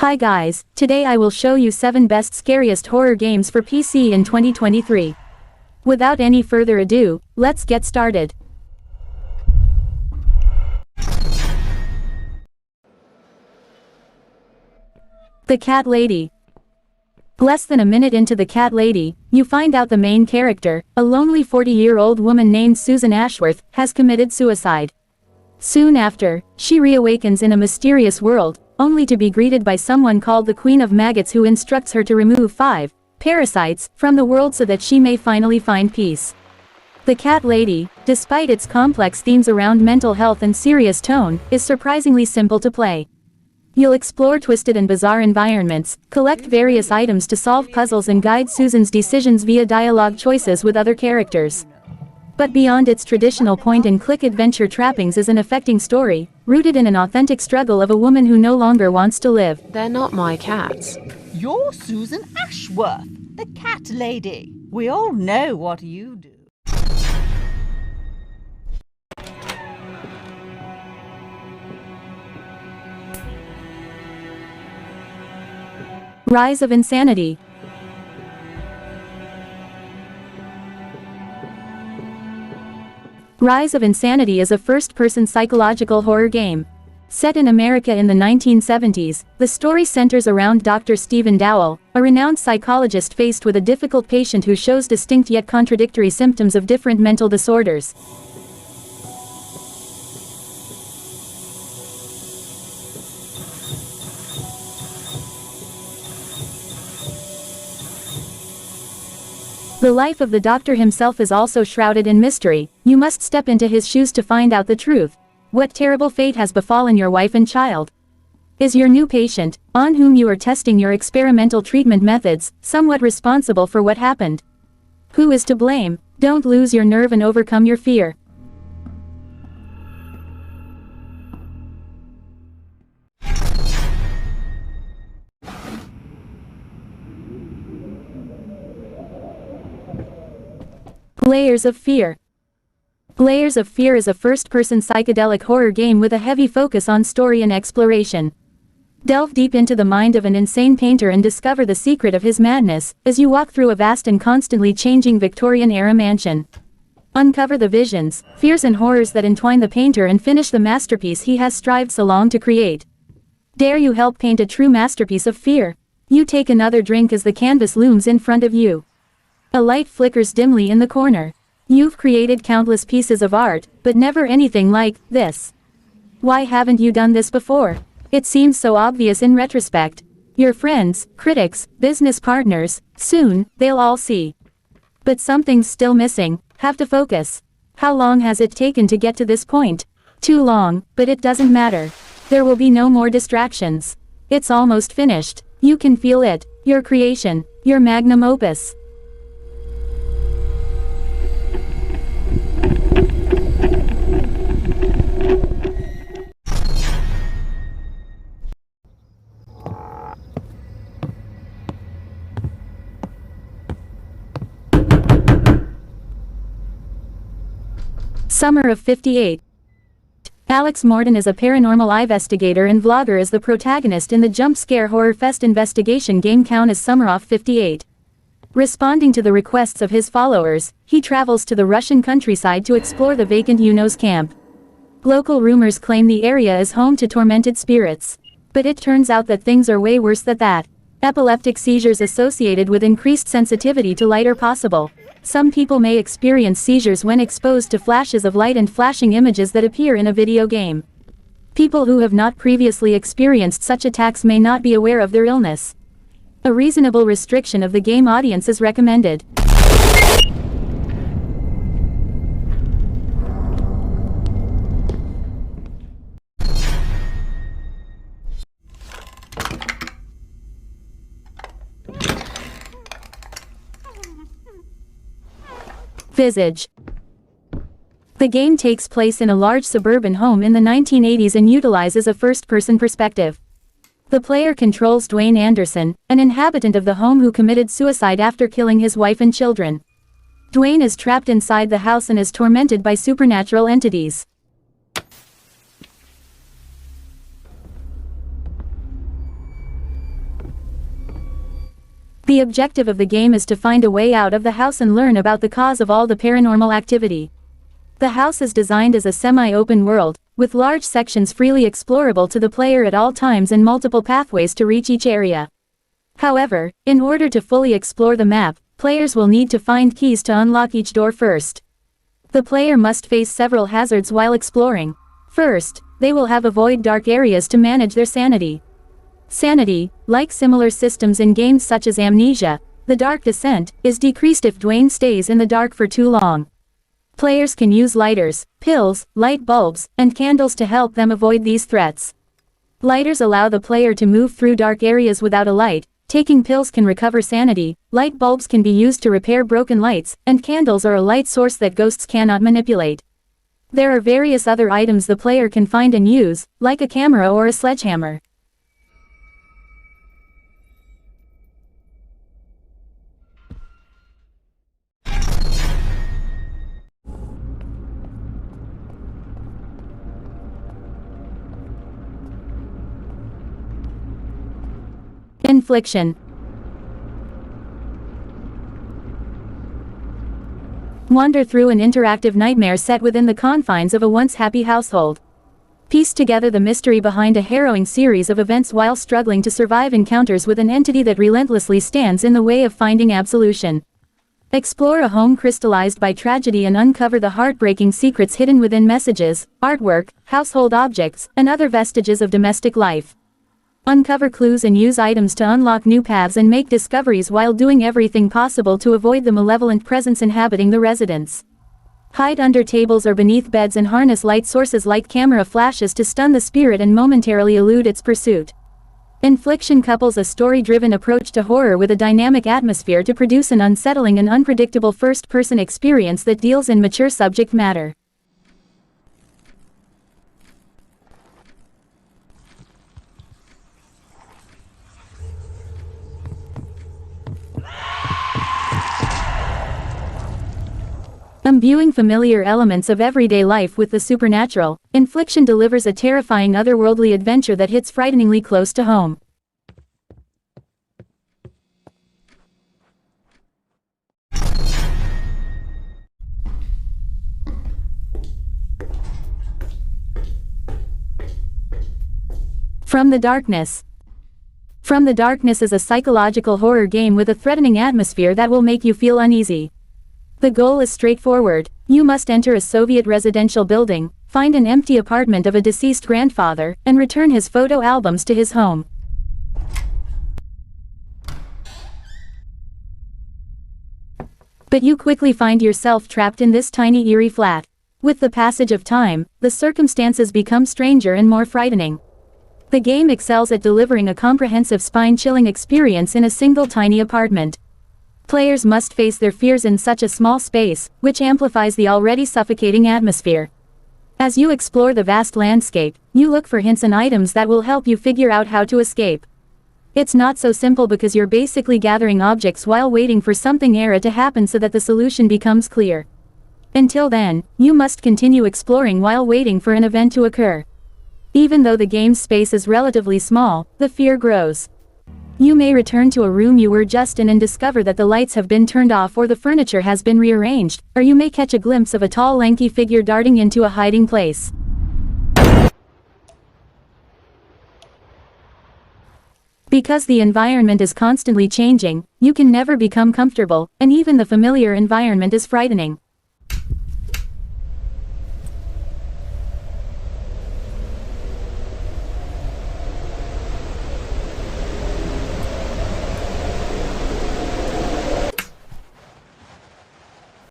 Hi guys, today I will show you 7 best scariest horror games for PC in 2023. Without any further ado, let's get started. The Cat Lady. Less than a minute into The Cat Lady, you find out the main character, a lonely 40-year-old woman named Susan Ashworth, has committed suicide. Soon after, she reawakens in a mysterious world, only to be greeted by someone called the Queen of Maggots who instructs her to remove 5 parasites from the world so that she may finally find peace. The Cat Lady, despite its complex themes around mental health and serious tone, is surprisingly simple to play. You'll explore twisted and bizarre environments, collect various items to solve puzzles and guide Susan's decisions via dialogue choices with other characters. But beyond its traditional point-and-click adventure trappings is an affecting story, rooted in an authentic struggle of a woman who no longer wants to live. They're not my cats. You're Susan Ashworth, the Cat Lady. We all know what you do. Rise of Insanity. Rise of Insanity is a first-person psychological horror game. Set in America in the 1970s, the story centers around Dr. Stephen Dowell, a renowned psychologist faced with a difficult patient who shows distinct yet contradictory symptoms of different mental disorders. The life of the doctor himself is also shrouded in mystery. You must step into his shoes to find out the truth. What terrible fate has befallen your wife and child? Is your new patient, on whom you are testing your experimental treatment methods, somewhat responsible for what happened? Who is to blame? Don't lose your nerve and overcome your fear. Layers of Fear. Layers of Fear is a first-person psychedelic horror game with a heavy focus on story and exploration. Delve deep into the mind of an insane painter and discover the secret of his madness, as you walk through a vast and constantly changing Victorian-era mansion. Uncover the visions, fears and horrors that entwine the painter and finish the masterpiece he has strived so long to create. Dare you help paint a true masterpiece of fear? You take another drink as the canvas looms in front of you. A light flickers dimly in the corner. You've created countless pieces of art, but never anything like this. Why haven't you done this before? It seems so obvious in retrospect. Your friends, critics, business partners, soon, they'll all see. But something's still missing. Have to focus. How long has it taken to get to this point? Too long, but it doesn't matter. There will be no more distractions. It's almost finished. You can feel it. Your creation. Your magnum opus. Summer of 58. Alex Morton is a paranormal investigator and vlogger as the protagonist in the jump scare horror fest investigation game known as Summer of 58. Responding to the requests of his followers, he travels to the Russian countryside to explore the vacant UNO's camp. Local rumors claim the area is home to tormented spirits. But it turns out that things are way worse than that. Epileptic seizures associated with increased sensitivity to light are possible. Some people may experience seizures when exposed to flashes of light and flashing images that appear in a video game. People who have not previously experienced such attacks may not be aware of their illness. A reasonable restriction of the game audience is recommended. Visage. The game takes place in a large suburban home in the 1980s and utilizes a first-person perspective. The player controls Dwayne Anderson, an inhabitant of the home who committed suicide after killing his wife and children. Dwayne is trapped inside the house and is tormented by supernatural entities. The objective of the game is to find a way out of the house and learn about the cause of all the paranormal activity. The house is designed as a semi-open world, with large sections freely explorable to the player at all times and multiple pathways to reach each area. However, in order to fully explore the map, players will need to find keys to unlock each door first. The player must face several hazards while exploring. First, they will have avoid dark areas to manage their sanity. Sanity, like similar systems in games such as Amnesia, The Dark Descent, is decreased if Dwayne stays in the dark for too long. Players can use lighters, pills, light bulbs, and candles to help them avoid these threats. Lighters allow the player to move through dark areas without a light, taking pills can recover sanity, light bulbs can be used to repair broken lights, and candles are a light source that ghosts cannot manipulate. There are various other items the player can find and use, like a camera or a sledgehammer. Infliction. Wander through an interactive nightmare set within the confines of a once happy household. Piece together the mystery behind a harrowing series of events while struggling to survive encounters with an entity that relentlessly stands in the way of finding absolution. Explore a home crystallized by tragedy and uncover the heartbreaking secrets hidden within messages, artwork, household objects, and other vestiges of domestic life. Uncover clues and use items to unlock new paths and make discoveries while doing everything possible to avoid the malevolent presence inhabiting the residence. Hide under tables or beneath beds and harness light sources like camera flashes to stun the spirit and momentarily elude its pursuit. Infliction couples a story-driven approach to horror with a dynamic atmosphere to produce an unsettling and unpredictable first-person experience that deals in mature subject matter. Imbuing familiar elements of everyday life with the supernatural, Infliction delivers a terrifying otherworldly adventure that hits frighteningly close to home. From the Darkness. From the Darkness is a psychological horror game with a threatening atmosphere that will make you feel uneasy. The goal is straightforward. You must enter a Soviet residential building, find an empty apartment of a deceased grandfather, and return his photo albums to his home. But you quickly find yourself trapped in this tiny eerie flat. With the passage of time, the circumstances become stranger and more frightening. The game excels at delivering a comprehensive spine-chilling experience in a single tiny apartment. Players must face their fears in such a small space, which amplifies the already suffocating atmosphere. As you explore the vast landscape, you look for hints and items that will help you figure out how to escape. It's not so simple because you're basically gathering objects while waiting for something era to happen so that the solution becomes clear. Until then, you must continue exploring while waiting for an event to occur. Even though the game's space is relatively small, the fear grows. You may return to a room you were just in and discover that the lights have been turned off or the furniture has been rearranged, or you may catch a glimpse of a tall lanky figure darting into a hiding place. Because the environment is constantly changing, you can never become comfortable, and even the familiar environment is frightening.